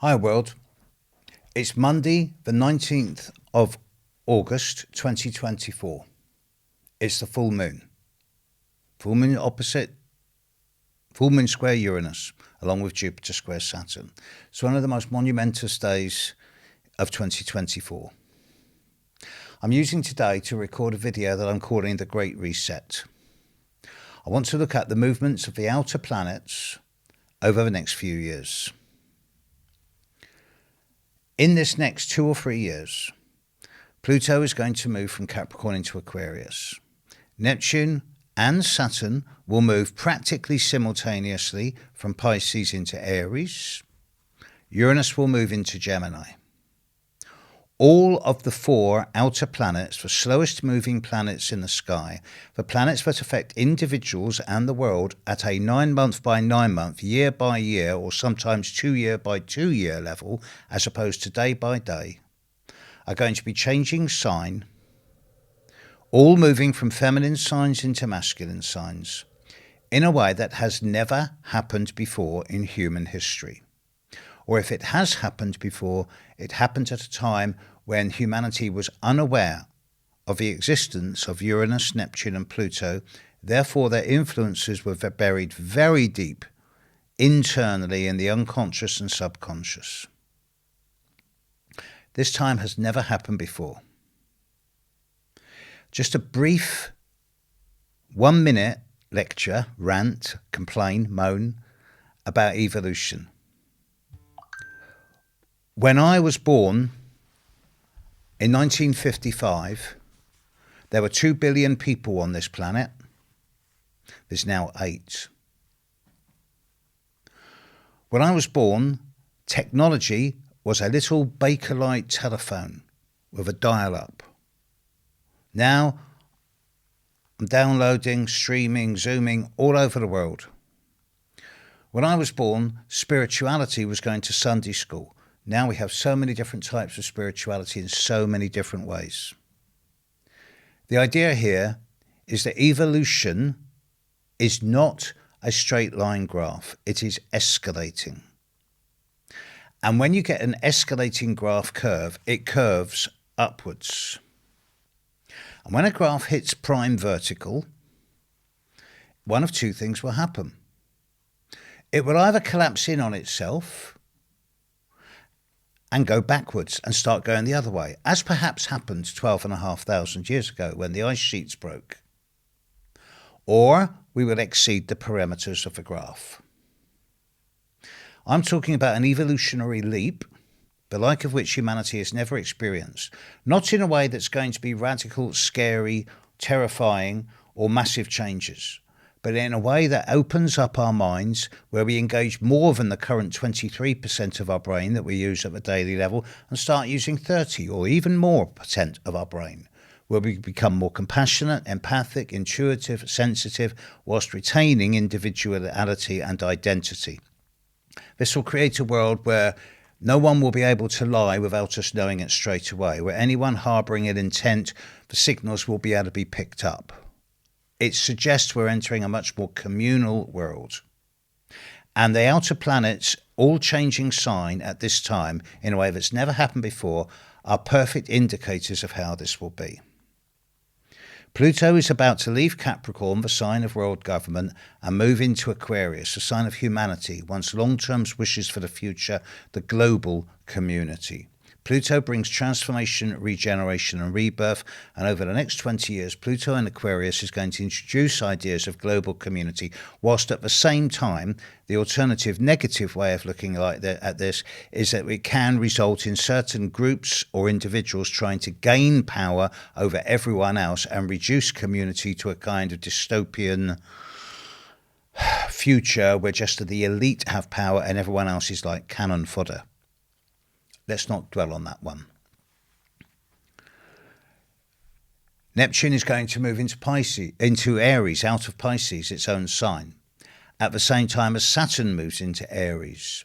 Hi world, it's Monday the 19th of August 2024. It's the full moon. Full moon opposite, full moon square Uranus, along with Jupiter square Saturn. It's one of the most monumentous days of 2024. I'm using today to record a video that I'm calling The Great Reset. I want to look at the movements of the outer planets over the next few years. In this next 2 or 3 years, Pluto is going to move from Capricorn into Aquarius. Neptune and Saturn will move practically simultaneously from Pisces into Aries. Uranus will move into Gemini. All of the 4 outer planets, the slowest moving planets in the sky, the planets that affect individuals and the world at a 9-month by 9-month, year by year, or sometimes 2-year by 2-year level, as opposed to day by day, are going to be changing sign, all moving from feminine signs into masculine signs, in a way that has never happened before in human history. Or if it has happened before, it happened at a time when humanity was unaware of the existence of Uranus, Neptune and Pluto. Therefore, their influences were buried very deep internally in the unconscious and subconscious. This time has never happened before. Just a brief 1-minute lecture, rant, complain, moan about evolution. When I was born in 1955, there were 2 billion people on this planet. There's now 8. When I was born, technology was a little Bakelite telephone with a dial-up. Now, I'm downloading, streaming, zooming all over the world. When I was born, spirituality was going to Sunday school. Now we have so many different types of spirituality in so many different ways. The idea here is that evolution is not a straight line graph. It is escalating. And when you get an escalating graph curve, it curves upwards. And when a graph hits prime vertical, one of 2 things will happen. It will either collapse in on itself and go backwards and start going the other way, as perhaps happened 12,500 years ago when the ice sheets broke. Or we will exceed the parameters of the graph. I'm talking about an evolutionary leap, the like of which humanity has never experienced, not in a way that's going to be radical, scary, terrifying, or massive changes, but in a way that opens up our minds, where we engage more than the current 23% of our brain that we use at the daily level and start using 30 or even more % of our brain, where we become more compassionate, empathic, intuitive, sensitive, whilst retaining individuality and identity. This will create a world where no one will be able to lie without us knowing it straight away, where anyone harbouring an intent, the signals will be able to be picked up. It suggests we're entering a much more communal world. And the outer planets, all changing sign at this time in a way that's never happened before, are perfect indicators of how this will be. Pluto is about to leave Capricorn, the sign of world government, and move into Aquarius, a sign of humanity, one's long-term wishes for the future, the global community. Pluto brings transformation, regeneration and rebirth, and over the next 20 years, Pluto in Aquarius is going to introduce ideas of global community, whilst at the same time, the alternative negative way of looking at this is that it can result in certain groups or individuals trying to gain power over everyone else and reduce community to a kind of dystopian future where just the elite have power and everyone else is like cannon fodder. Let's not dwell on that one. Neptune is going to move into Aries, out of Pisces, its own sign, at the same time as Saturn moves into Aries.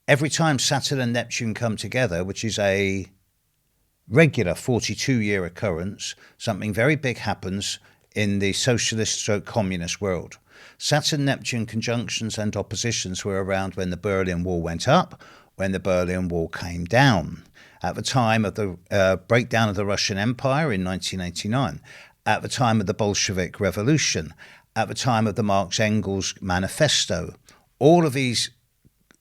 Every time Saturn and Neptune come together, which is a regular 42-year occurrence, something very big happens in the socialist/communist world. Saturn-Neptune conjunctions and oppositions were around when the Berlin Wall went up, when the Berlin Wall came down, at the time of the breakdown of the Russian Empire in 1989, at the time of the Bolshevik Revolution, at the time of the Marx-Engels Manifesto. All of these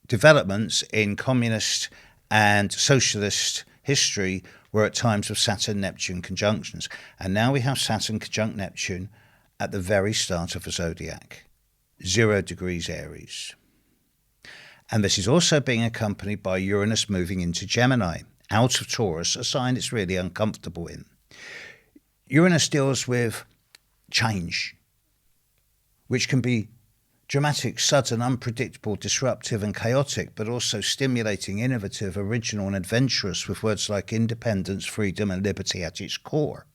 developments in communist and socialist history were at times of Saturn-Neptune conjunctions. And now we have Saturn conjunct Neptune at the very start of the zodiac, 0 degrees Aries. And this is also being accompanied by Uranus moving into Gemini, out of Taurus, a sign it's really uncomfortable in. Uranus deals with change, which can be dramatic, sudden, unpredictable, disruptive and chaotic, but also stimulating, innovative, original and adventurous, with words like independence, freedom and liberty at its core.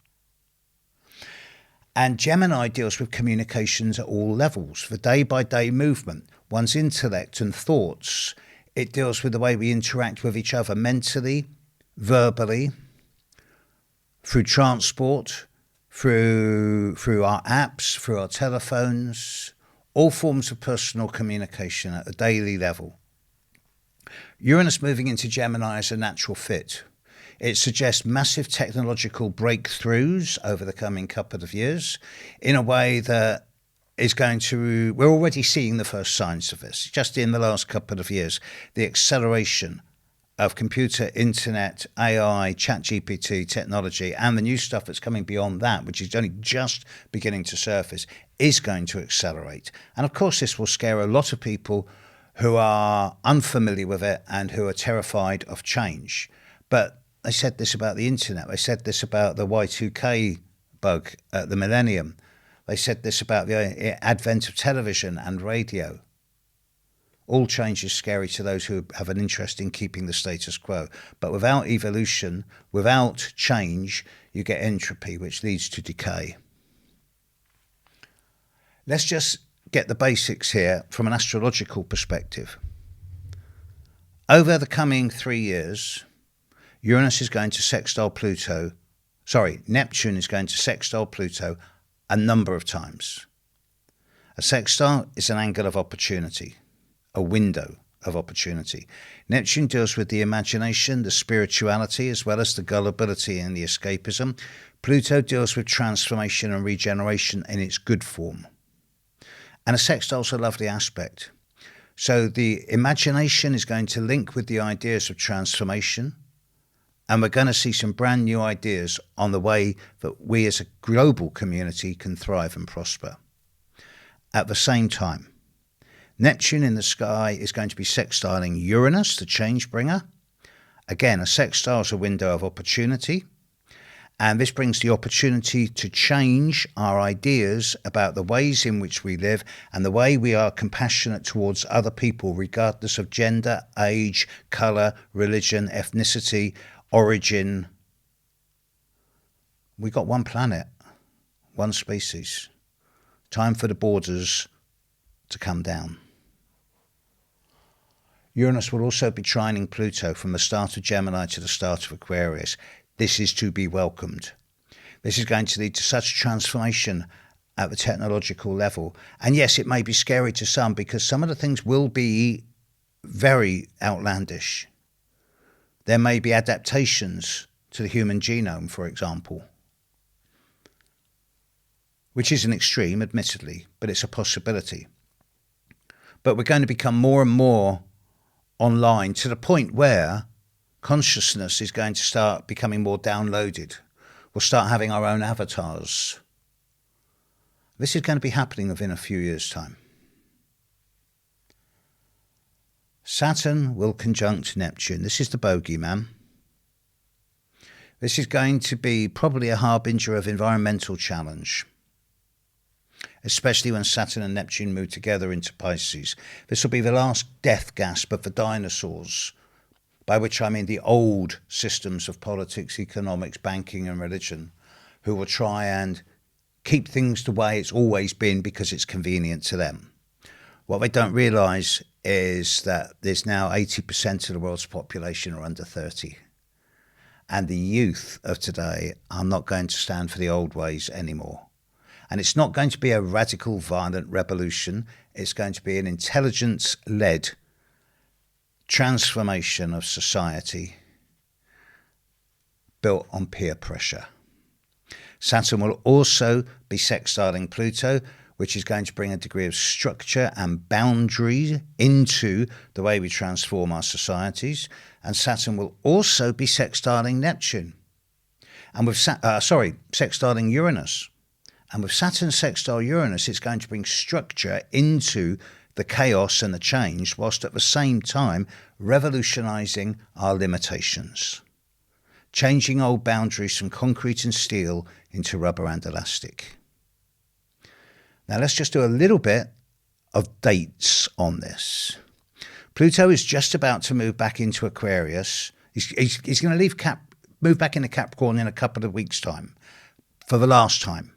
And Gemini deals with communications at all levels, the day-by-day movement, one's intellect and thoughts. It deals with the way we interact with each other mentally, verbally, through transport, through our apps, through our telephones, all forms of personal communication at a daily level. Uranus moving into Gemini is a natural fit. It suggests massive technological breakthroughs over the coming couple of years in a way that is going to, we're already seeing the first signs of this. Just in the last couple of years, the acceleration of computer, internet, AI, ChatGPT technology, and the new stuff that's coming beyond that, which is only just beginning to surface, is going to accelerate. And of course, this will scare a lot of people who are unfamiliar with it and who are terrified of change. But they said this about the internet. They said this about the Y2K bug at the millennium. They said this about the advent of television and radio. All change is scary to those who have an interest in keeping the status quo. But without evolution, without change, you get entropy, which leads to decay. Let's just get the basics here from an astrological perspective. Over the coming 3 years, Uranus is going to sextile Pluto. Neptune is going to sextile Pluto a number of times. A sextile is an angle of opportunity, a window of opportunity. Neptune deals with the imagination, the spirituality, as well as the gullibility and the escapism. Pluto deals with transformation and regeneration in its good form. And a sextile is a lovely aspect. So the imagination is going to link with the ideas of transformation, and we're going to see some brand new ideas on the way that we as a global community can thrive and prosper. At the same time, Neptune in the sky is going to be sextiling Uranus, the change bringer. Again, a sextile is a window of opportunity. And this brings the opportunity to change our ideas about the ways in which we live and the way we are compassionate towards other people, regardless of gender, age, colour, religion, ethnicity, origin. We got one planet, one species. Time for the borders to come down. Uranus will also be trining Pluto from the start of Gemini to the start of Aquarius. This is to be welcomed. This is going to lead to such transformation at the technological level. And yes, it may be scary to some because some of the things will be very outlandish. There may be adaptations to the human genome, for example, which is an extreme, admittedly, but it's a possibility. But we're going to become more and more online to the point where consciousness is going to start becoming more downloaded. We'll start having our own avatars. This is going to be happening within a few years' time. Saturn will conjunct Neptune. This is the bogeyman. This is going to be probably a harbinger of environmental challenge, especially when Saturn and Neptune move together into Pisces. This will be the last death gasp of the dinosaurs, by which I mean the old systems of politics, economics, banking and religion, who will try and keep things the way it's always been because it's convenient to them. What they don't realise is that there's now 80% of the world's population are under 30. And the youth of today are not going to stand for the old ways anymore. And it's not going to be a radical, violent revolution. It's going to be an intelligence-led transformation of society built on peer pressure. Saturn will also be sextiling Pluto, which is going to bring a degree of structure and boundary into the way we transform our societies. And Saturn will also be sextiling Neptune. And with sextiling Uranus. And with Saturn sextile Uranus, it's going to bring structure into the chaos and the change, whilst at the same time revolutionising our limitations. Changing old boundaries from concrete and steel into rubber and elastic. Now let's just do a little bit of dates on this. Pluto is just about to move back into Aquarius. He's going to move back into Capricorn in a couple of weeks' time, for the last time.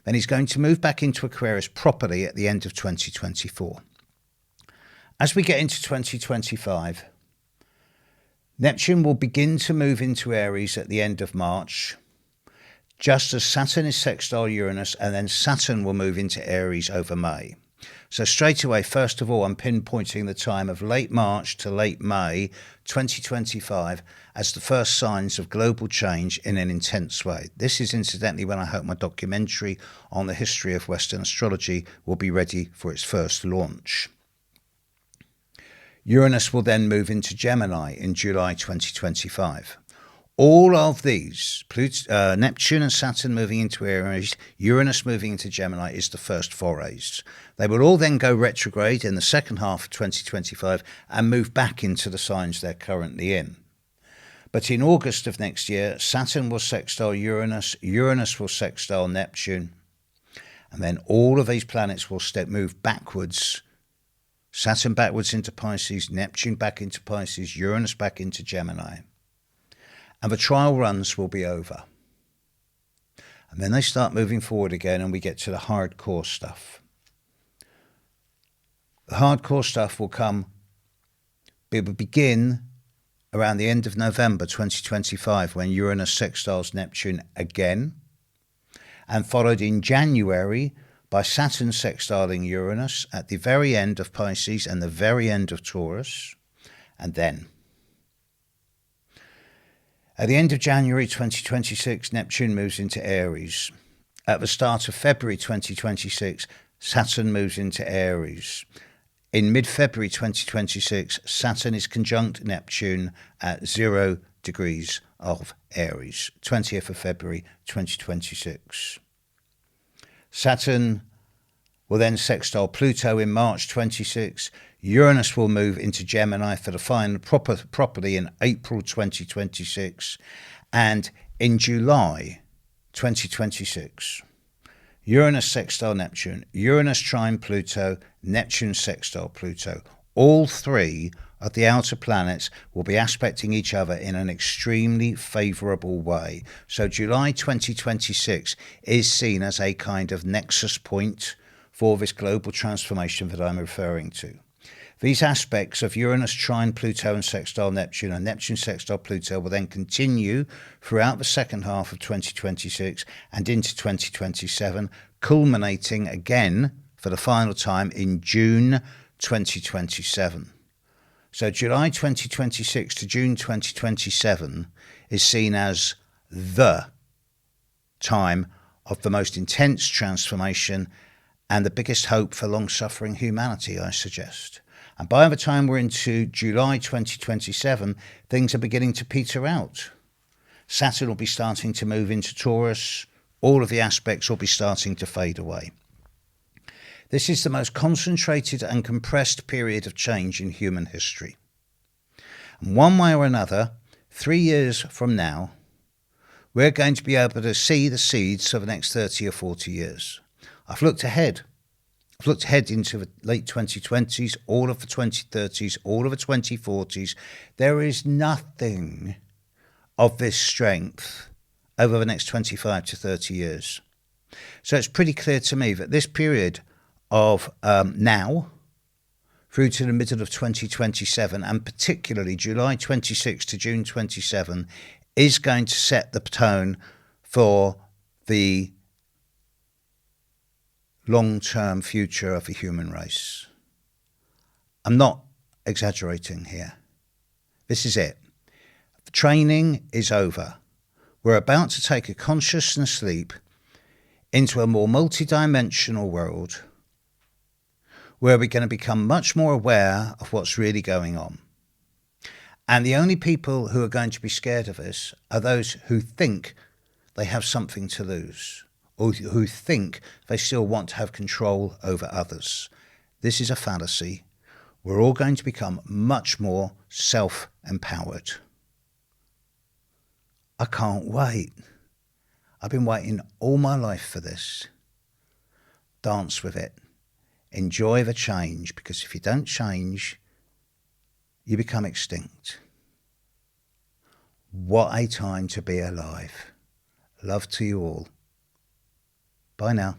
Then he's going to move back into Aquarius properly at the end of 2024. As we get into 2025, Neptune will begin to move into Aries at the end of March, just as Saturn is sextile Uranus, and then Saturn will move into Aries over May. So straight away, first of all, I'm pinpointing the time of late March to late May 2025 as the first signs of global change in an intense way. This is incidentally when I hope my documentary on the history of Western astrology will be ready for its first launch. Uranus will then move into Gemini in July 2025. All of these, Neptune and Saturn moving into Aries, Uranus moving into Gemini, is the first forays. They will all then go retrograde in the second half of 2025 and move back into the signs they're currently in. But in August of next year, Saturn will sextile Uranus, Uranus will sextile Neptune, and then all of these planets will move backwards. Saturn backwards into Pisces, Neptune back into Pisces, Uranus back into Gemini. And the trial runs will be over. And then they start moving forward again and we get to the hardcore stuff. The hardcore stuff will begin around the end of November 2025 when Uranus sextiles Neptune again, and followed in January by Saturn sextiling Uranus at the very end of Pisces and the very end of Taurus, and then at the end of January 2026, Neptune moves into Aries. At the start of February 2026, Saturn moves into Aries. In mid-February 2026, Saturn is conjunct Neptune at 0 degrees of Aries, 20th of February 2026. Saturn will then sextile Pluto in March 26. Uranus will move into Gemini for the final properly in April 2026. And in July 2026, Uranus sextile Neptune, Uranus trine Pluto, Neptune sextile Pluto. All three of the outer planets will be aspecting each other in an extremely favourable way. So July 2026 is seen as a kind of nexus point for this global transformation that I'm referring to. These aspects of Uranus trine Pluto and sextile Neptune and Neptune sextile Pluto will then continue throughout the second half of 2026 and into 2027, culminating again for the final time in June 2027. So July 2026 to June 2027 is seen as the time of the most intense transformation and the biggest hope for long-suffering humanity, I suggest. And by the time we're into July 2027, things are beginning to peter out. Saturn will be starting to move into Taurus. All of the aspects will be starting to fade away. This is the most concentrated and compressed period of change in human history. And one way or another, 3 years from now, we're going to be able to see the seeds of the next 30 or 40 years. I've looked ahead into the late 2020s, all of the 2030s, all of the 2040s. There is nothing of this strength over the next 25 to 30 years. So it's pretty clear to me that this period of now through to the middle of 2027, and particularly July 26 to June 27, is going to set the tone for the long-term future of the human race. I'm not exaggerating here. This is it. Training is over. We're about to take a consciousness leap into a more multidimensional world where we're going to become much more aware of what's really going on. And the only people who are going to be scared of this are those who think they have something to lose, or who think they still want to have control over others. This is a fallacy. We're all going to become much more self-empowered. I can't wait. I've been waiting all my life for this. Dance with it. Enjoy the change, because if you don't change, you become extinct. What a time to be alive. Love to you all. Bye now.